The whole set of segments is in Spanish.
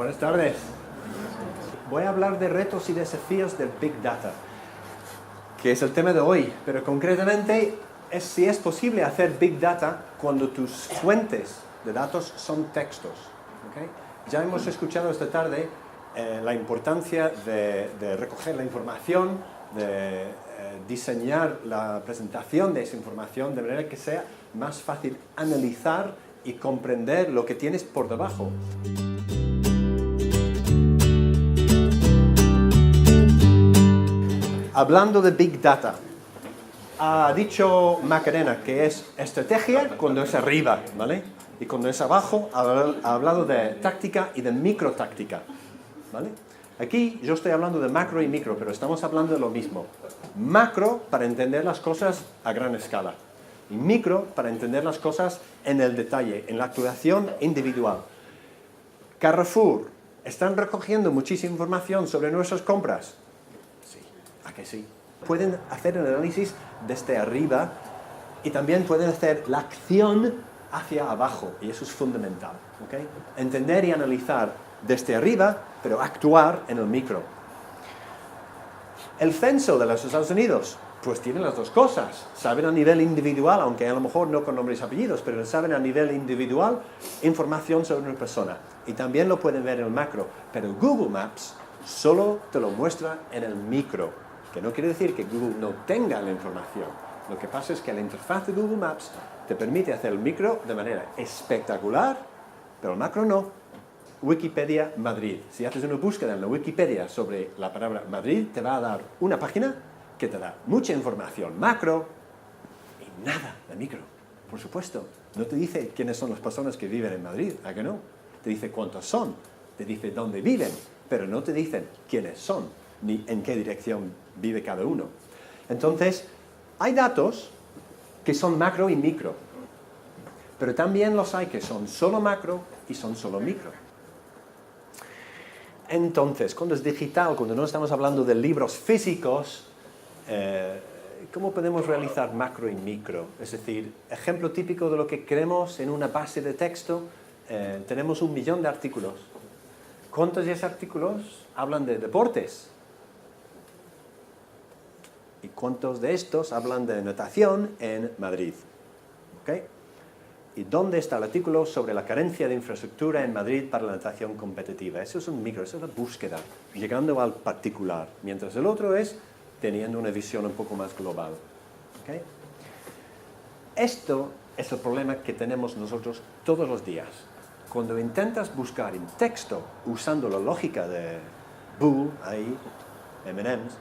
Buenas tardes. Voy a hablar de retos y desafíos del Big Data, que es el tema de hoy, pero concretamente es si es posible hacer Big Data cuando tus fuentes de datos son textos. ¿Okay? Ya hemos escuchado esta tarde la importancia de recoger la información, de diseñar la presentación de esa información de manera que sea más fácil analizar y comprender lo que tienes por debajo. Hablando de Big Data, ha dicho Macarena que es estrategia cuando es arriba, ¿vale? Y cuando es abajo, ha hablado de táctica y de microtáctica, ¿vale? Aquí yo estoy hablando de macro y micro, pero estamos hablando de lo mismo. Macro para entender las cosas a gran escala y micro para entender las cosas en el detalle, en la actuación individual. Carrefour, ¿están recogiendo muchísima información sobre nuestras compras? Sí, ¿a que sí? Pueden hacer el análisis desde arriba y también pueden hacer la acción hacia abajo, y eso es fundamental, ¿okay? Entender y analizar desde arriba, pero actuar en el micro. El censo de los Estados Unidos, pues tiene las dos cosas. Saben a nivel individual, aunque a lo mejor no con nombres y apellidos, pero saben a nivel individual información sobre una persona. Y también lo pueden ver en el macro. Pero Google Maps solo te lo muestra en el micro, que no quiere decir que Google no tenga la información. Lo que pasa es que la interfaz de Google Maps te permite hacer el micro de manera espectacular, pero el macro no. Wikipedia Madrid. Si haces una búsqueda en la Wikipedia sobre la palabra Madrid, te va a dar una página que te da mucha información macro y nada de micro, por supuesto. No te dice quiénes son las personas que viven en Madrid, ¿a que no? Te dice cuántos son, te dice dónde viven, pero no te dicen quiénes son, ni en qué dirección vive cada uno. Entonces, hay datos que son macro y micro, pero también los hay que son solo macro y son solo micro. Entonces, cuando es digital, cuando no estamos hablando de libros físicos, ¿cómo podemos realizar macro y micro? Es decir, ejemplo típico de lo que queremos en una base de texto, tenemos 1 millón de artículos. ¿Cuántos de esos artículos hablan de deportes? ¿Y cuántos de estos hablan de natación en Madrid? ¿Okay? ¿Y dónde está el artículo sobre la carencia de infraestructura en Madrid para la natación competitiva? Eso es un micro, eso es la búsqueda, llegando al particular, mientras el otro es teniendo una visión un poco más global. ¿Okay? Esto es el problema que tenemos nosotros todos los días. Cuando intentas buscar en texto, usando la lógica de Boole, ahí, M&M's,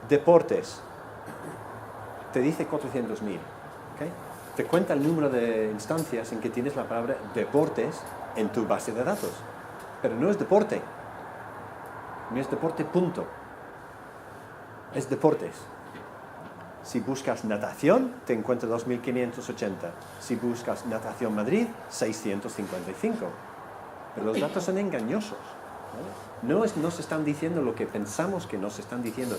deportes, te dice 400.000. ¿Okay? Te cuenta el número de instancias en que tienes la palabra deportes en tu base de datos. Pero no es deporte. No es deporte, punto. Es deportes. Si buscas natación, te encuentra 2.580. Si buscas natación Madrid, 655. Pero los datos son engañosos, ¿vale? No nos están diciendo lo que pensamos que nos están diciendo.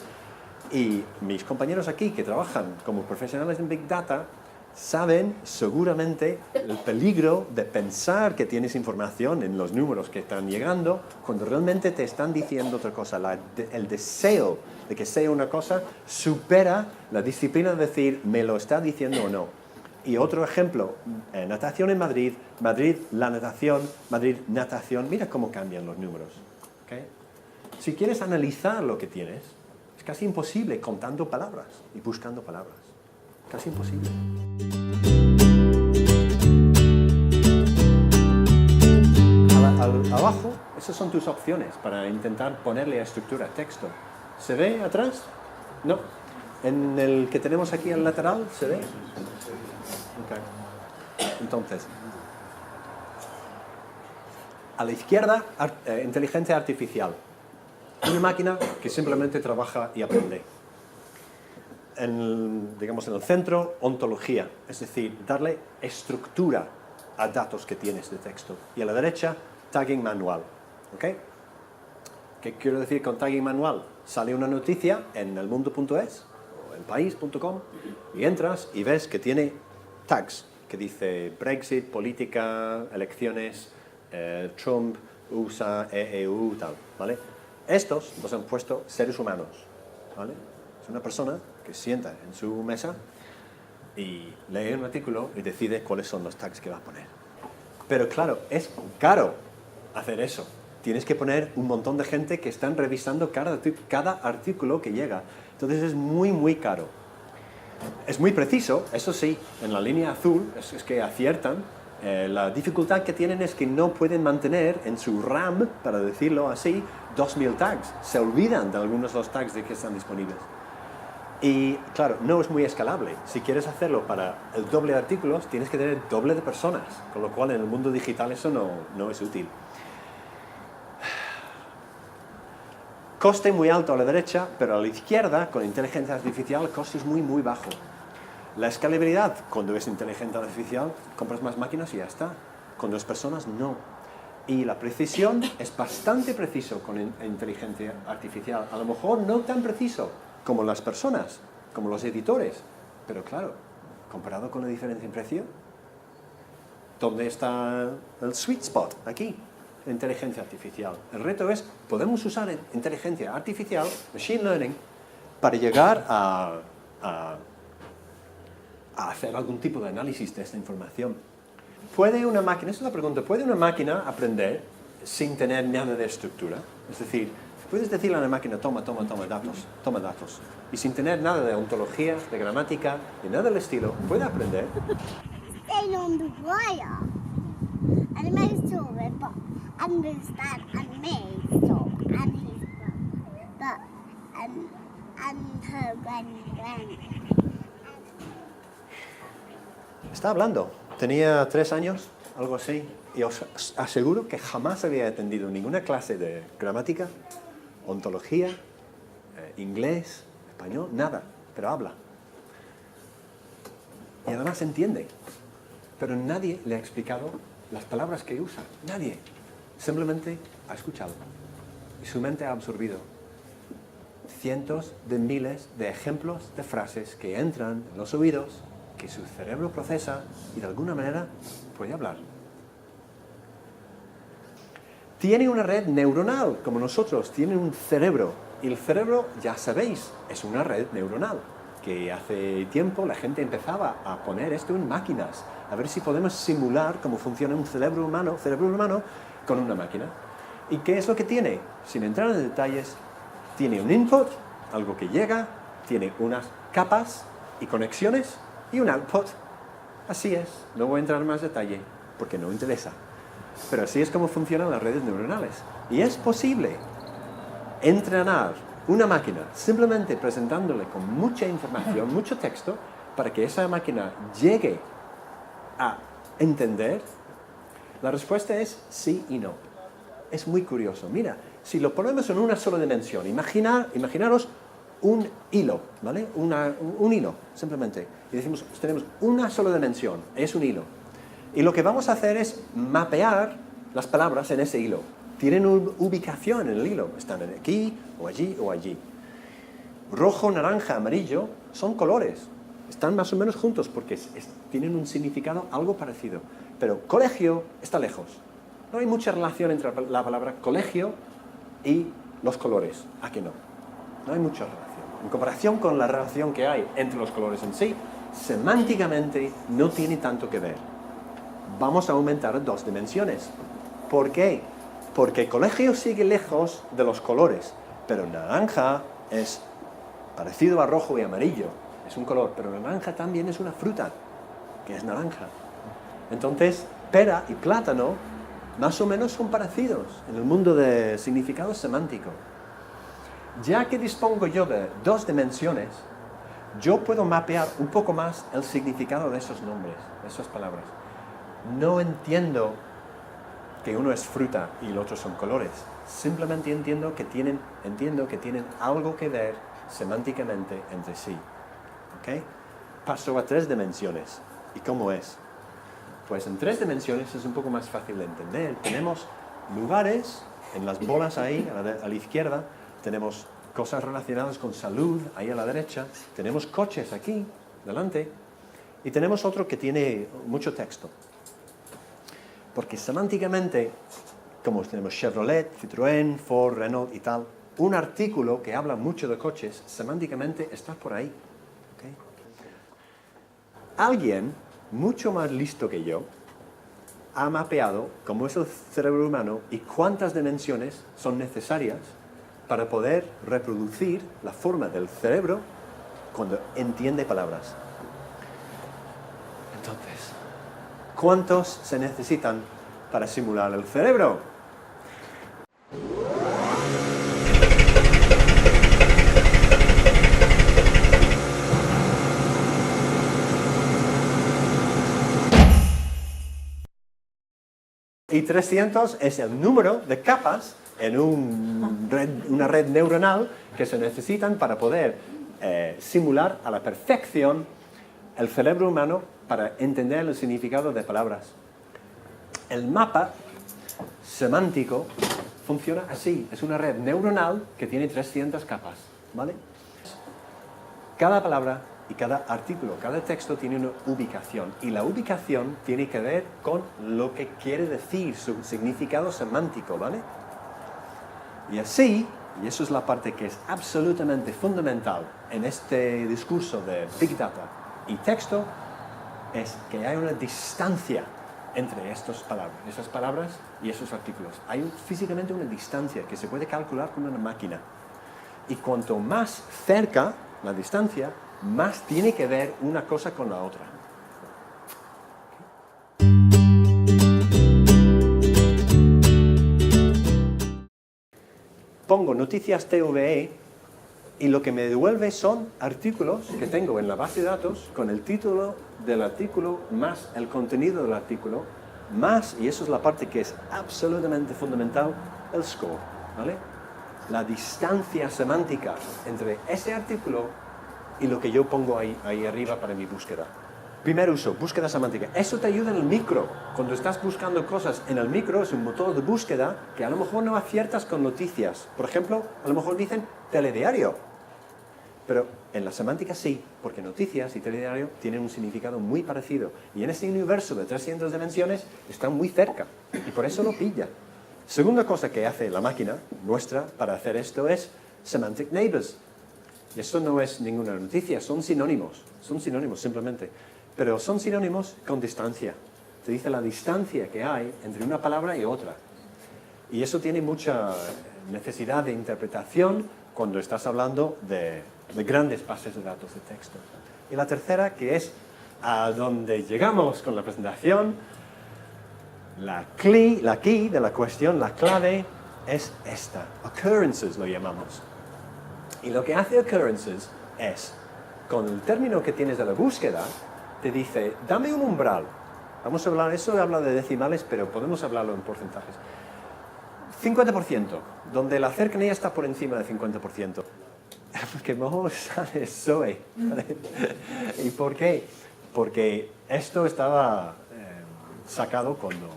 Y mis compañeros aquí que trabajan como profesionales en Big Data saben seguramente el peligro de pensar que tienes información en los números que están llegando cuando realmente te están diciendo otra cosa. El deseo de que sea una cosa supera la disciplina de decir me lo está diciendo o no. Y otro ejemplo, natación en Madrid, Madrid la natación, Madrid natación, mira cómo cambian los números. ¿Okay? Si quieres analizar lo que tienes, es casi imposible contando palabras y buscando palabras. Casi imposible. Abajo, esas son tus opciones para intentar ponerle a estructura texto. ¿Se ve atrás? No. ¿En el que tenemos aquí al lateral se ve? Okay. Entonces, a la izquierda, inteligencia artificial. Una máquina que simplemente trabaja y aprende. Digamos en el centro, ontología, es decir, darle estructura a datos que tienes de texto. Y a la derecha, tagging manual. ¿Okay? ¿Qué quiero decir con tagging manual? Sale una noticia en elmundo.es o elpaís.com y entras y ves que tiene tags, que dice Brexit, política, elecciones, Trump, USA, EEU, tal, ¿vale? Estos los han puesto seres humanos, ¿vale? Es una persona que se sienta en su mesa y lee un artículo y decide cuáles son los tags que va a poner. Pero claro, es caro hacer eso. Tienes que poner un montón de gente que están revisando cada artículo que llega. Entonces es muy, muy caro. Es muy preciso, eso sí, en la línea azul es que aciertan. La dificultad que tienen es que no pueden mantener en su RAM, para decirlo así, 2000 tags. Se olvidan de algunos de los tags de que están disponibles. Y claro, no es muy escalable. Si quieres hacerlo para el doble de artículos, tienes que tener el doble de personas, con lo cual en el mundo digital eso no es útil. Coste muy alto a la derecha, pero a la izquierda, con inteligencia artificial, el coste es muy, muy bajo. La escalabilidad, cuando es inteligencia artificial, compras más máquinas y ya está. Cuando es personas, no. Y la precisión es bastante preciso con inteligencia artificial. A lo mejor no tan preciso como las personas, como los editores. Pero claro, comparado con la diferencia en precio, ¿dónde está el sweet spot? Aquí, inteligencia artificial. El reto es, podemos usar inteligencia artificial, machine learning, para llegar a hacer algún tipo de análisis de esta información. ¿Puede una máquina, esa es la pregunta, ¿puede una máquina aprender sin tener nada de estructura? Es decir, puedes decirle a una máquina, toma datos, y sin tener nada de ontología, de gramática, ni nada del estilo, ¿puede aprender? Staying on the wire. And most of it, but understand and me, so, and his but and her granny. Está hablando. Tenía 3 años, algo así, y os aseguro que jamás había atendido ninguna clase de gramática, ontología, inglés, español, nada, pero habla. Y además entiende. Pero nadie le ha explicado las palabras que usa. Nadie. Simplemente ha escuchado. Y su mente ha absorbido cientos de miles de ejemplos de frases que entran en los oídos, que su cerebro procesa y de alguna manera puede hablar. Tiene una red neuronal, como nosotros, tiene un cerebro. Y el cerebro, ya sabéis, es una red neuronal. Que hace tiempo la gente empezaba a poner esto en máquinas, a ver si podemos simular cómo funciona un cerebro humano con una máquina. ¿Y qué es lo que tiene? Sin entrar en detalles, tiene un input, algo que llega, tiene unas capas y conexiones, y un output. Así es, no voy a entrar en más detalle, porque no interesa. Pero así es como funcionan las redes neuronales. Y es posible entrenar una máquina simplemente presentándole con mucha información, mucho texto, para que esa máquina llegue a entender. La respuesta es sí y no. Es muy curioso. Mira, si lo ponemos en una sola dimensión, imaginaros un hilo, ¿vale? Un hilo, simplemente. Y decimos, tenemos una sola dimensión, es un hilo. Y lo que vamos a hacer es mapear las palabras en ese hilo. Tienen una ubicación en el hilo, están aquí, o allí, o allí. Rojo, naranja, amarillo son colores. Están más o menos juntos porque tienen un significado algo parecido. Pero colegio está lejos. No hay mucha relación entre la palabra colegio y los colores. ¿A que no? No hay mucha relación. En comparación con la relación que hay entre los colores en sí, semánticamente no tiene tanto que ver. Vamos a aumentar 2 dimensiones. ¿Por qué? Porque colegio sigue lejos de los colores, pero naranja es parecido a rojo y amarillo. Es un color, pero naranja también es una fruta, que es naranja. Entonces, pera y plátano más o menos son parecidos en el mundo de significado semántico. Ya que dispongo yo de 2 dimensiones, yo puedo mapear un poco más el significado de esos nombres, de esas palabras. No entiendo que uno es fruta y el otro son colores. Simplemente entiendo que tienen algo que ver semánticamente entre sí. ¿Ok? Paso a 3 dimensiones. ¿Y cómo es? Pues en 3 dimensiones es un poco más fácil de entender. Tenemos lugares en las bolas ahí, a la izquierda. Tenemos cosas relacionadas con salud, ahí a la derecha. Tenemos coches aquí, delante. Y tenemos otro que tiene mucho texto. Porque semánticamente como tenemos Chevrolet, Citroën, Ford, Renault y tal, un artículo que habla mucho de coches, semánticamente está por ahí. ¿Okay? Alguien mucho más listo que yo ha mapeado cómo es el cerebro humano y cuántas dimensiones son necesarias para poder reproducir la forma del cerebro cuando entiende palabras. Entonces, ¿cuántos se necesitan para simular el cerebro? Y 300 es el número de capas en una red neuronal que se necesitan para poder simular a la perfección el cerebro humano para entender el significado de palabras. El mapa semántico funciona así, es una red neuronal que tiene 300 capas, ¿vale? Cada palabra y cada artículo, cada texto tiene una ubicación, y la ubicación tiene que ver con lo que quiere decir, su significado semántico, ¿vale? Y así, y eso es la parte que es absolutamente fundamental en este discurso de Big Data y texto, es que hay una distancia entre esas palabras y esos artículos. Hay físicamente una distancia que se puede calcular con una máquina. Y cuanto más cerca la distancia, más tiene que ver una cosa con la otra. Pongo noticias TVE y lo que me devuelve son artículos que tengo en la base de datos con el título del artículo más el contenido del artículo más, y eso es la parte que es absolutamente fundamental, el score, ¿vale? La distancia semántica entre ese artículo y lo que yo pongo ahí arriba para mi búsqueda. Primer uso, búsqueda semántica. Eso te ayuda en el micro. Cuando estás buscando cosas en el micro, es un motor de búsqueda que a lo mejor no aciertas con noticias. Por ejemplo, a lo mejor dicen telediario. Pero en la semántica sí, porque noticias y telediario tienen un significado muy parecido. Y en ese universo de 300 dimensiones están muy cerca. Y por eso lo pilla. Segunda cosa que hace la máquina nuestra para hacer esto es semantic neighbors. Y esto no es ninguna noticia, son sinónimos simplemente. Pero son sinónimos con distancia. Te dice la distancia que hay entre una palabra y otra. Y eso tiene mucha necesidad de interpretación cuando estás hablando de grandes bases de datos de texto. Y la tercera, que es a donde llegamos con la presentación, la key de la cuestión, la clave, es esta. Occurrences lo llamamos. Y lo que hace occurrences es, con el término que tienes de la búsqueda, te dice, dame un umbral. Vamos a hablar, eso habla de decimales, pero podemos hablarlo en porcentajes. 50%, donde la cercanía está por encima del 50%. Porque mejor sale Zoe. ¿Y por qué? Porque esto estaba sacado cuando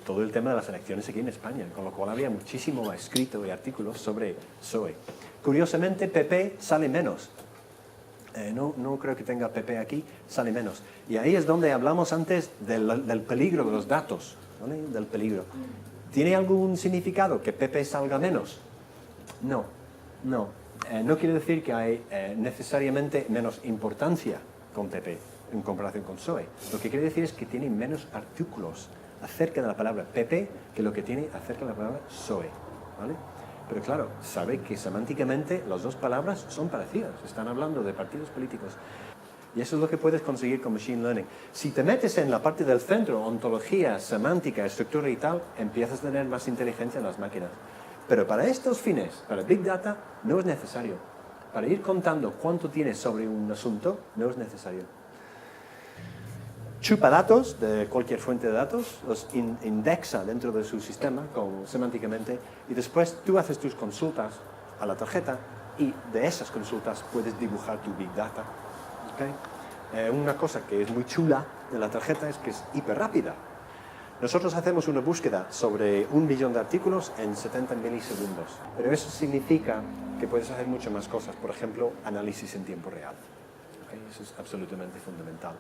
todo el tema de las elecciones aquí en España, con lo cual había muchísimo escrito y artículos sobre Zoe. Curiosamente, PP sale menos. No creo que tenga PP aquí, sale menos. Y ahí es donde hablamos antes del peligro de los datos, ¿vale? Del peligro. ¿Tiene algún significado que PP salga menos? No. No quiere decir que hay necesariamente menos importancia con PP en comparación con Zoe. Lo que quiere decir es que tiene menos artículos acerca de la palabra PP que lo que tiene acerca de la palabra Zoe, ¿vale? Pero claro, sabe que semánticamente las dos palabras son parecidas, están hablando de partidos políticos. Y eso es lo que puedes conseguir con Machine Learning. Si te metes en la parte del centro, ontología, semántica, estructura y tal, empiezas a tener más inteligencia en las máquinas. Pero para estos fines, para Big Data, no es necesario. Para ir contando cuánto tienes sobre un asunto, no es necesario. Chupa datos de cualquier fuente de datos, los indexa dentro de su sistema semánticamente, y después tú haces tus consultas a la tarjeta y de esas consultas puedes dibujar tu Big Data. ¿Okay? Una cosa que es muy chula de la tarjeta es que es hiper rápida. Nosotros hacemos una búsqueda sobre 1 millón de artículos en 70 milisegundos, pero eso significa que puedes hacer muchas más cosas, por ejemplo, análisis en tiempo real. ¿Okay? Eso es absolutamente fundamental.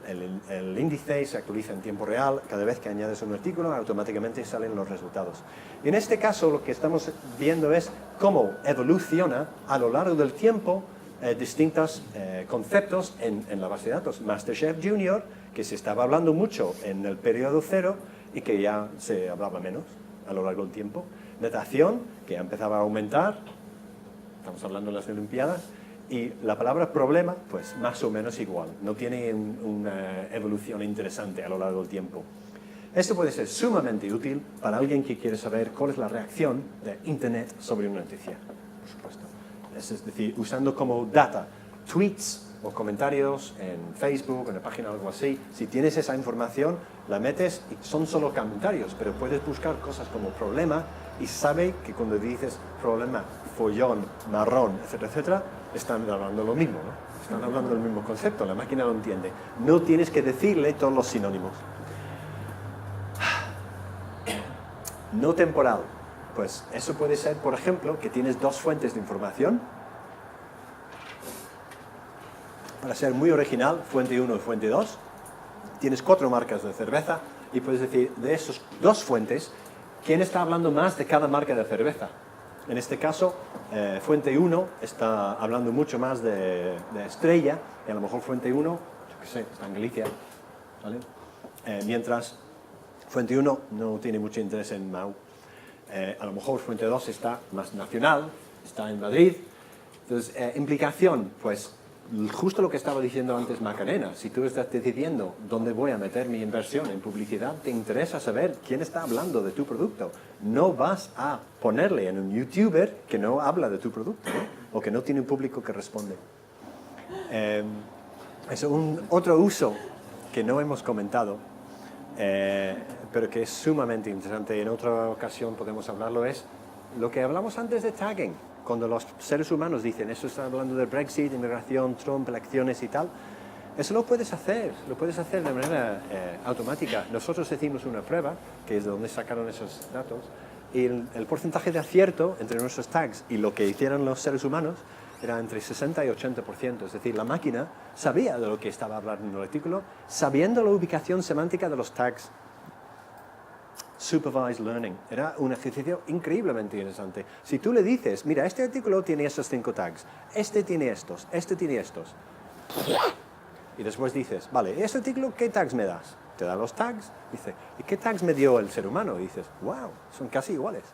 El índice se actualiza en tiempo real, cada vez que añades un artículo automáticamente salen los resultados. Y en este caso lo que estamos viendo es cómo evoluciona a lo largo del tiempo distintos conceptos en la base de datos. MasterChef Junior, que se estaba hablando mucho en el periodo cero y que ya se hablaba menos a lo largo del tiempo. Natación, que ya empezaba a aumentar, estamos hablando de las Olimpiadas, y la palabra problema, pues más o menos igual, no tiene una evolución interesante a lo largo del tiempo. Esto puede ser sumamente útil para alguien que quiere saber cuál es la reacción de Internet sobre una noticia, por supuesto. Es decir, usando como data tweets o comentarios en Facebook, en una página o algo así. Si tienes esa información, la metes y son solo comentarios, pero puedes buscar cosas como problema y sabe que cuando dices problema, follón, marrón, etcétera, etcétera, están hablando lo mismo, ¿no? Están hablando del mismo concepto, la máquina lo entiende. No tienes que decirle todos los sinónimos. No temporal. Pues eso puede ser, por ejemplo, que tienes dos fuentes de información. Para ser muy original, fuente 1 y fuente 2. Tienes 4 marcas de cerveza y puedes decir, de esas dos fuentes, ¿quién está hablando más de cada marca de cerveza? En este caso, fuente 1 está hablando mucho más de Estrella, y a lo mejor fuente 1, yo qué sé, está en Galicia, ¿vale? Mientras fuente 1 no tiene mucho interés en Mau. A lo mejor fuente 2 está más nacional, está en Madrid. Entonces, implicación, pues justo lo que estaba diciendo antes Macarena. Si tú estás decidiendo dónde voy a meter mi inversión en publicidad, te interesa saber quién está hablando de tu producto. No vas a ponerle en un youtuber que no habla de tu producto, ¿no? O que no tiene un público que responde. Es otro uso que no hemos comentado, pero que es sumamente interesante. En otra ocasión podemos hablarlo, es lo que hablamos antes de tagging. Cuando los seres humanos dicen, eso está hablando de Brexit, inmigración, Trump, elecciones y tal, eso lo puedes hacer de manera automática. Nosotros hicimos una prueba, que es de donde sacaron esos datos, y el porcentaje de acierto entre nuestros tags y lo que hicieron los seres humanos era entre 60 y 80%. Es decir, la máquina sabía de lo que estaba hablando en el artículo, sabiendo la ubicación semántica de los tags. Supervised Learning. Era un ejercicio increíblemente interesante. Si tú le dices, mira, este artículo tiene esos 5 tags, este tiene estos, este tiene estos. Y después dices, vale, ¿este artículo qué tags me das? Te da los tags, dice, ¿y qué tags me dio el ser humano? Y dices, wow, son casi iguales.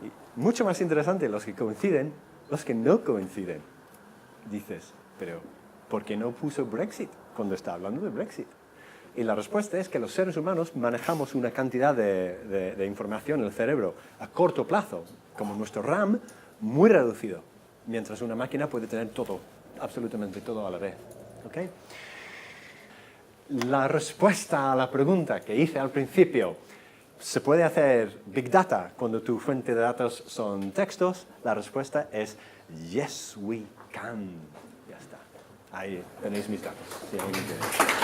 Y mucho más interesante los que coinciden, los que no coinciden. Dices, pero ¿por qué no puso Brexit cuando está hablando de Brexit? Y la respuesta es que los seres humanos manejamos una cantidad de información en el cerebro a corto plazo, como nuestro RAM, muy reducido, mientras una máquina puede tener todo, absolutamente todo a la vez. ¿Okay? La respuesta a la pregunta que hice al principio, ¿se puede hacer Big Data cuando tu fuente de datos son textos? La respuesta es yes, we can. Ya está. Ahí tenéis mis datos. Si alguien quiere.